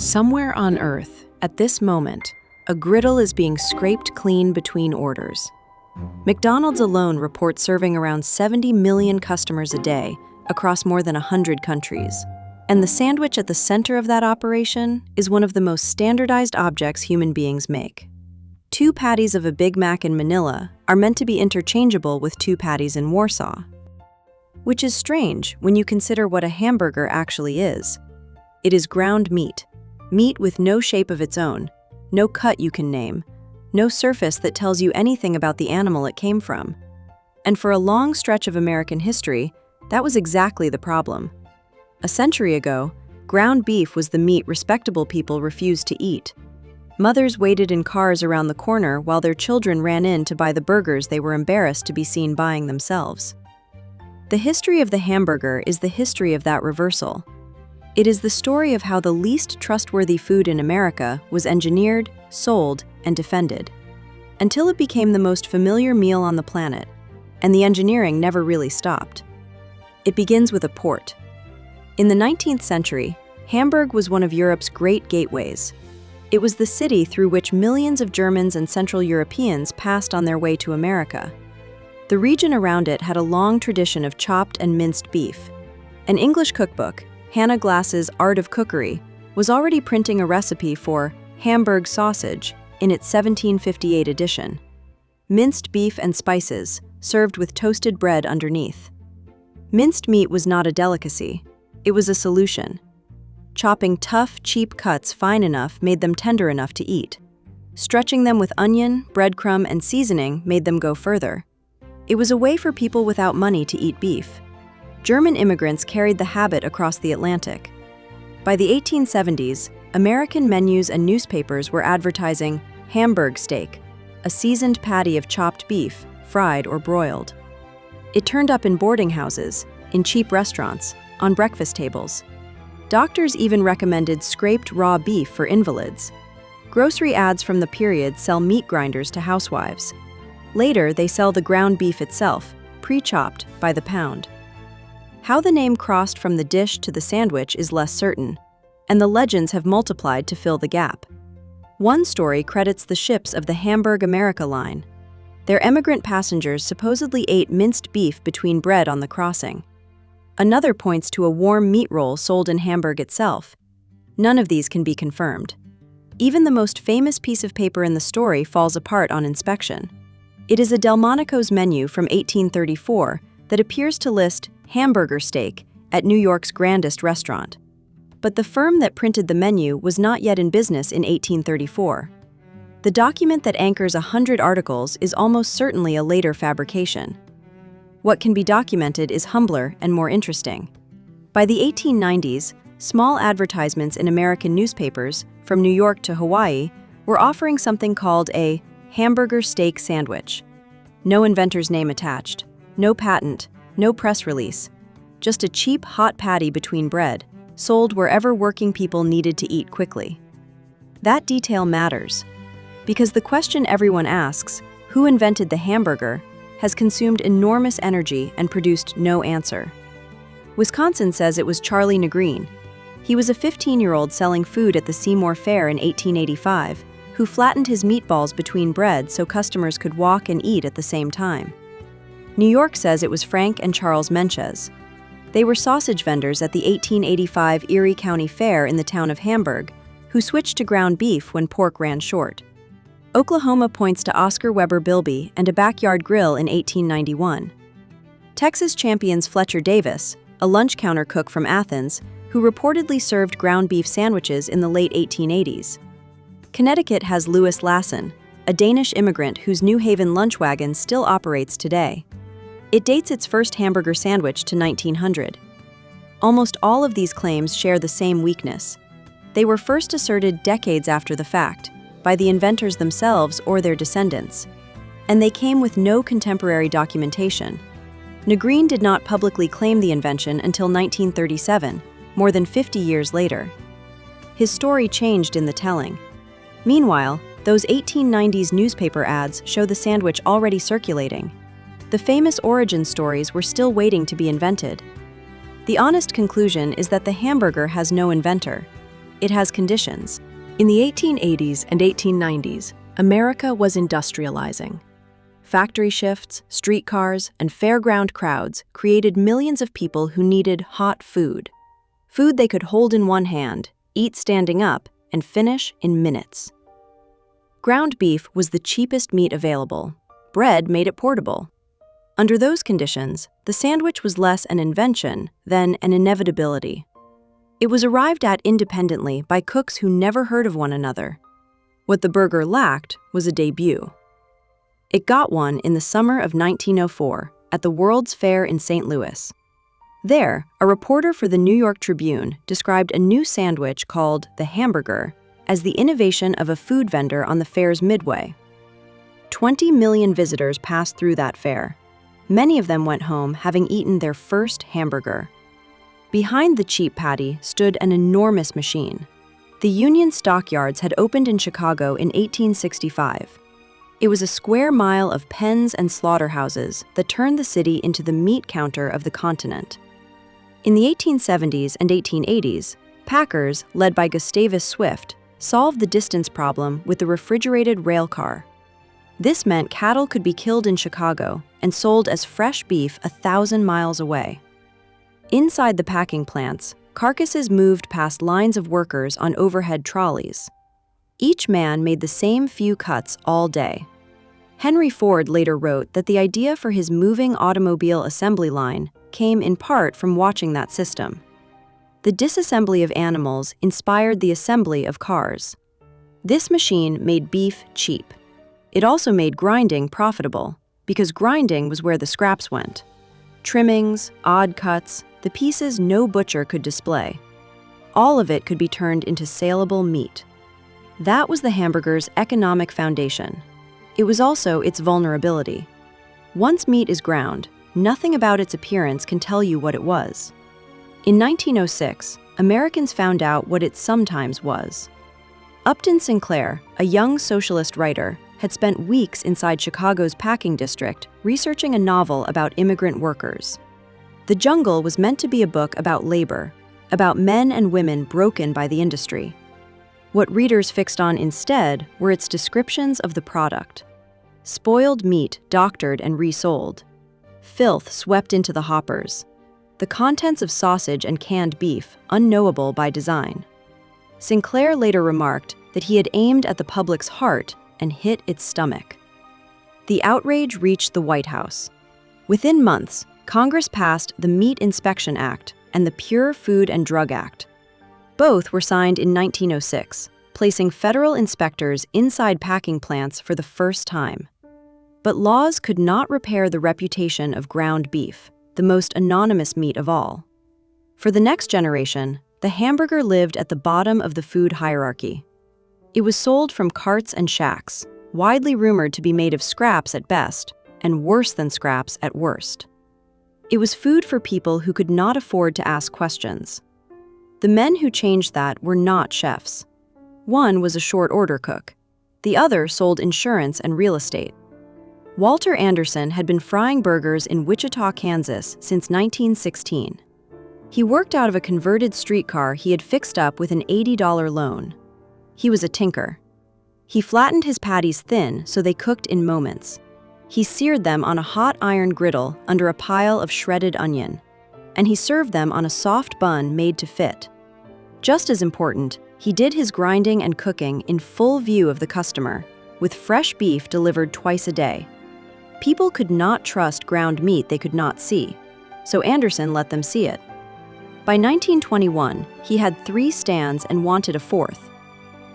Somewhere on Earth, at this moment, a griddle is being scraped clean between orders. McDonald's alone reports serving around 70 million customers a day across more than 100 countries. And the sandwich at the center of that operation is one of the most standardized objects human beings make. 2 patties of a Big Mac in Manila are meant to be interchangeable with 2 patties in Warsaw. Which is strange when you consider what a hamburger actually is. It is ground meat with no shape of its own, no cut you can name, no surface that tells you anything about the animal it came from. And for a long stretch of American history, that was exactly the problem. A century ago, ground beef was the meat respectable people refused to eat. Mothers waited in cars around the corner while their children ran in to buy the burgers they were embarrassed to be seen buying themselves. The history of the hamburger is the history of that reversal. It is the story of how the least trustworthy food in America was engineered, sold, and defended, until it became the most familiar meal on the planet, and the engineering never really stopped. It begins with a port. In the 19th century, Hamburg was one of Europe's great gateways. It was the city through which millions of Germans and Central Europeans passed on their way to America. The region around it had a long tradition of chopped and minced beef. An English cookbook, Hannah Glass's Art of Cookery, was already printing a recipe for Hamburg sausage in its 1758 edition. Minced beef and spices, served with toasted bread underneath. Minced meat was not a delicacy, it was a solution. Chopping tough, cheap cuts fine enough made them tender enough to eat. Stretching them with onion, breadcrumb, and seasoning made them go further. It was a way for people without money to eat beef. German immigrants carried the habit across the Atlantic. By the 1870s, American menus and newspapers were advertising Hamburg steak, a seasoned patty of chopped beef, fried or broiled. It turned up in boarding houses, in cheap restaurants, on breakfast tables. Doctors even recommended scraped raw beef for invalids. Grocery ads from the period sell meat grinders to housewives. Later, they sell the ground beef itself, pre-chopped, by the pound. How the name crossed from the dish to the sandwich is less certain, and the legends have multiplied to fill the gap. One story credits the ships of the Hamburg America line. Their emigrant passengers supposedly ate minced beef between bread on the crossing. Another points to a warm meat roll sold in Hamburg itself. None of these can be confirmed. Even the most famous piece of paper in the story falls apart on inspection. It is a Delmonico's menu from 1834 that appears to list hamburger steak at New York's grandest restaurant. But the firm that printed the menu was not yet in business in 1834. The document that anchors 100 articles is almost certainly a later fabrication. What can be documented is humbler and more interesting. By the 1890s, small advertisements in American newspapers, from New York to Hawaii, were offering something called a hamburger steak sandwich. No inventor's name attached, no patent, no press release, just a cheap hot patty between bread, sold wherever working people needed to eat quickly. That detail matters, because the question everyone asks, who invented the hamburger, has consumed enormous energy and produced no answer. Wisconsin says it was Charlie Negreen. He was a 15-year-old selling food at the Seymour Fair in 1885, who flattened his meatballs between bread so customers could walk and eat at the same time. New York says it was Frank and Charles Menches. They were sausage vendors at the 1885 Erie County Fair in the town of Hamburg, who switched to ground beef when pork ran short. Oklahoma points to Oscar Weber Bilby and a backyard grill in 1891. Texas champions Fletcher Davis, a lunch counter cook from Athens, who reportedly served ground beef sandwiches in the late 1880s. Connecticut has Louis Lassen, a Danish immigrant whose New Haven lunch wagon still operates today. It dates its first hamburger sandwich to 1900. Almost all of these claims share the same weakness. They were first asserted decades after the fact, by the inventors themselves or their descendants, and they came with no contemporary documentation. Negreen did not publicly claim the invention until 1937, more than 50 years later. His story changed in the telling. Meanwhile, those 1890s newspaper ads show the sandwich already circulating. The famous origin stories were still waiting to be invented. The honest conclusion is that the hamburger has no inventor. it has conditions. In the 1880s and 1890s, America was industrializing. Factory shifts, streetcars, and fairground crowds created millions of people who needed hot food. Food they could hold in one hand, eat standing up, and finish in minutes. Ground beef was the cheapest meat available. Bread made it portable. Under those conditions, the sandwich was less an invention than an inevitability. It was arrived at independently by cooks who never heard of one another. What the burger lacked was a debut. It got one in the summer of 1904 at the World's Fair in St. Louis. There, a reporter for the New York Tribune described a new sandwich called the Hamburger as the innovation of a food vendor on the fair's midway. 20 million visitors passed through that fair. Many of them went home having eaten their first hamburger. Behind the cheap patty stood an enormous machine. The Union Stockyards had opened in Chicago in 1865. It was a square mile of pens and slaughterhouses that turned the city into the meat counter of the continent. In the 1870s and 1880s, packers, led by Gustavus Swift, solved the distance problem with the refrigerated rail car. This meant cattle could be killed in Chicago and sold as fresh beef 1,000 miles away. Inside the packing plants, carcasses moved past lines of workers on overhead trolleys. Each man made the same few cuts all day. Henry Ford later wrote that the idea for his moving automobile assembly line came in part from watching that system. The disassembly of animals inspired the assembly of cars. This machine made beef cheap. It also made grinding profitable, because grinding was where the scraps went. Trimmings, odd cuts, the pieces no butcher could display. All of it could be turned into saleable meat. That was the hamburger's economic foundation. It was also its vulnerability. Once meat is ground, nothing about its appearance can tell you what it was. In 1906, Americans found out what it sometimes was. Upton Sinclair, a young socialist writer, had spent weeks inside Chicago's packing district researching a novel about immigrant workers. The Jungle was meant to be a book about labor, about men and women broken by the industry. What readers fixed on instead were its descriptions of the product. Spoiled meat doctored and resold. Filth swept into the hoppers. The contents of sausage and canned beef unknowable by design. Sinclair later remarked that he had aimed at the public's heart and hit its stomach. The outrage reached the White House. Within months, Congress passed the Meat Inspection Act and the Pure Food and Drug Act. Both were signed in 1906, placing federal inspectors inside packing plants for the first time. But laws could not repair the reputation of ground beef, the most anonymous meat of all. For the next generation, the hamburger lived at the bottom of the food hierarchy. It was sold from carts and shacks, widely rumored to be made of scraps at best, and worse than scraps at worst. It was food for people who could not afford to ask questions. The men who changed that were not chefs. One was a short-order cook. The other sold insurance and real estate. Walter Anderson had been frying burgers in Wichita, Kansas since 1916. He worked out of a converted streetcar he had fixed up with an $80 loan. He was a tinker. He flattened his patties thin so they cooked in moments. He seared them on a hot iron griddle under a pile of shredded onion, and he served them on a soft bun made to fit. Just as important, he did his grinding and cooking in full view of the customer, with fresh beef delivered twice a day. People could not trust ground meat they could not see, so Anderson let them see it. By 1921, he had 3 stands and wanted a 4th.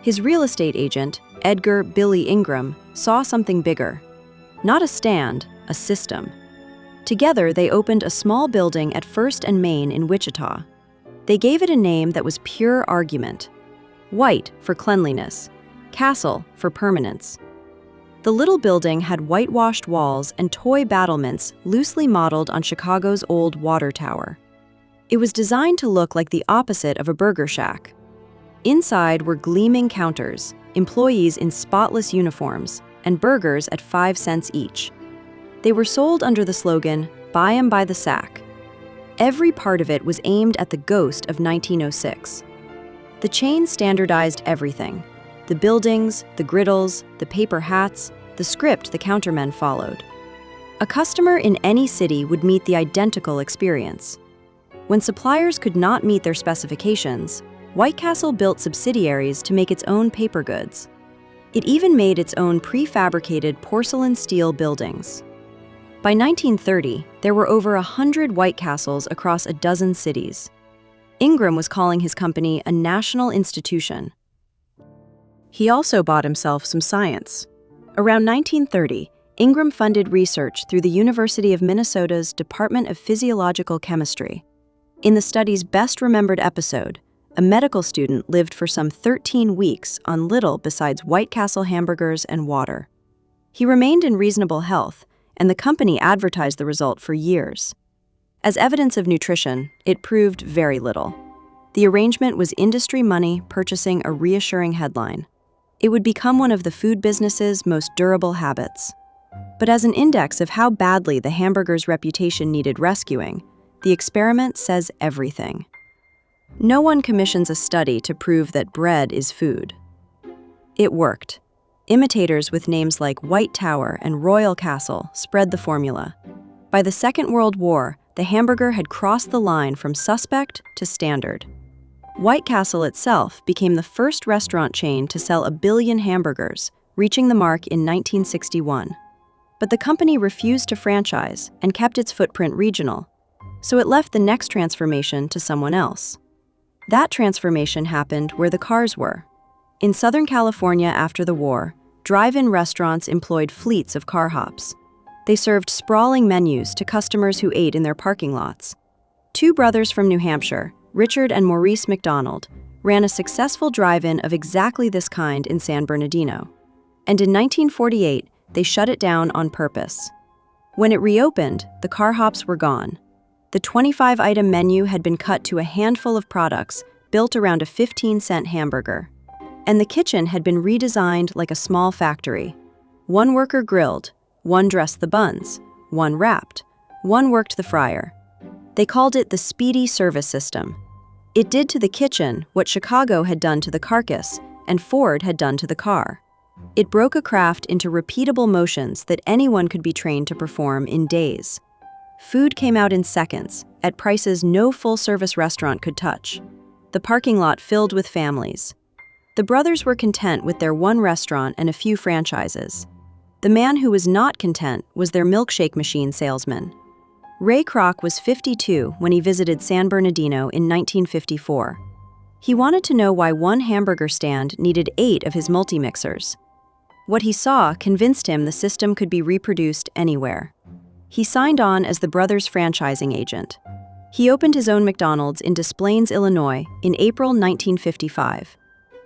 His real estate agent, Edgar "Billy" Ingram, saw something bigger. Not a stand, a system. Together, they opened a small building at First and Main in Wichita. They gave it a name that was pure argument. White for cleanliness, Castle for permanence. The little building had whitewashed walls and toy battlements loosely modeled on Chicago's old water tower. It was designed to look like the opposite of a burger shack. Inside were gleaming counters, employees in spotless uniforms, and burgers at 5 cents each. They were sold under the slogan, "Buy 'em by the sack." Every part of it was aimed at the ghost of 1906. The The chain standardized everything: the buildings, the griddles, the paper hats, the script the countermen followed. A customer in any city would meet the identical experience. When suppliers could not meet their specifications, White Castle built subsidiaries to make its own paper goods. It even made its own prefabricated porcelain steel buildings. By 1930, there were over 100 White Castles across a dozen cities. Ingram was calling his company a national institution. He also bought himself some science. Around 1930, Ingram funded research through the University of Minnesota's Department of Physiological Chemistry. In the study's best-remembered episode, a medical student lived for some 13 weeks on little besides White Castle hamburgers and water. He remained in reasonable health, and the company advertised the result for years. As evidence of nutrition, it proved very little. The arrangement was industry money purchasing a reassuring headline. It would become one of the food business's most durable habits. But as an index of how badly the hamburger's reputation needed rescuing, the experiment says everything. No one commissions a study to prove that bread is food. It worked. Imitators with names like White Tower and Royal Castle spread the formula. By the Second World War, the hamburger had crossed the line from suspect to standard. White Castle itself became the first restaurant chain to sell 1 billion hamburgers, reaching the mark in 1961. But the company refused to franchise and kept its footprint regional, so it left the next transformation to someone else. That transformation happened where the cars were. In Southern California after the war, drive-in restaurants employed fleets of car hops. They served sprawling menus to customers who ate in their parking lots. Two brothers from New Hampshire, Richard and Maurice McDonald, ran a successful drive-in of exactly this kind in San Bernardino. And in 1948, they shut it down on purpose. When it reopened, the car hops were gone. The 25-item menu had been cut to a handful of products built around a 15-cent hamburger. And the kitchen had been redesigned like a small factory. One worker grilled, one dressed the buns, one wrapped, one worked the fryer. They called it the speedy service system. It did to the kitchen what Chicago had done to the carcass and Ford had done to the car. It broke a craft into repeatable motions that anyone could be trained to perform in days. Food came out in seconds, at prices no full-service restaurant could touch. The parking lot filled with families. The brothers were content with their one restaurant and a few franchises. The man who was not content was their milkshake machine salesman. Ray Kroc was 52 when he visited San Bernardino in 1954. He wanted to know why one hamburger stand needed 8 of his multi-mixers. What he saw convinced him the system could be reproduced anywhere. He signed on as the brothers' franchising agent. He opened his own McDonald's in Des Plaines, Illinois, in April 1955.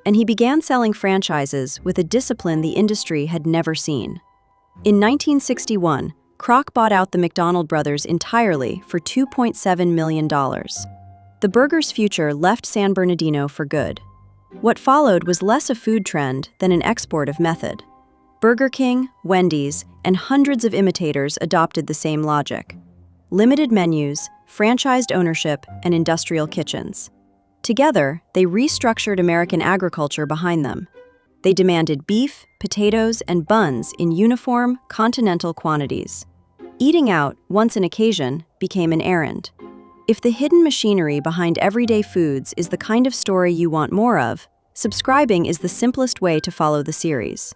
And he began selling franchises with a discipline the industry had never seen. In 1961, Kroc bought out the McDonald brothers entirely for $2.7 million. The burger's future left San Bernardino for good. What followed was less a food trend than an export of method. Burger King, Wendy's, and hundreds of imitators adopted the same logic. Limited menus, franchised ownership, and industrial kitchens. Together, they restructured American agriculture behind them. They demanded beef, potatoes, and buns in uniform, continental quantities. Eating out, once an occasion, became an errand. If the hidden machinery behind everyday foods is the kind of story you want more of, subscribing is the simplest way to follow the series.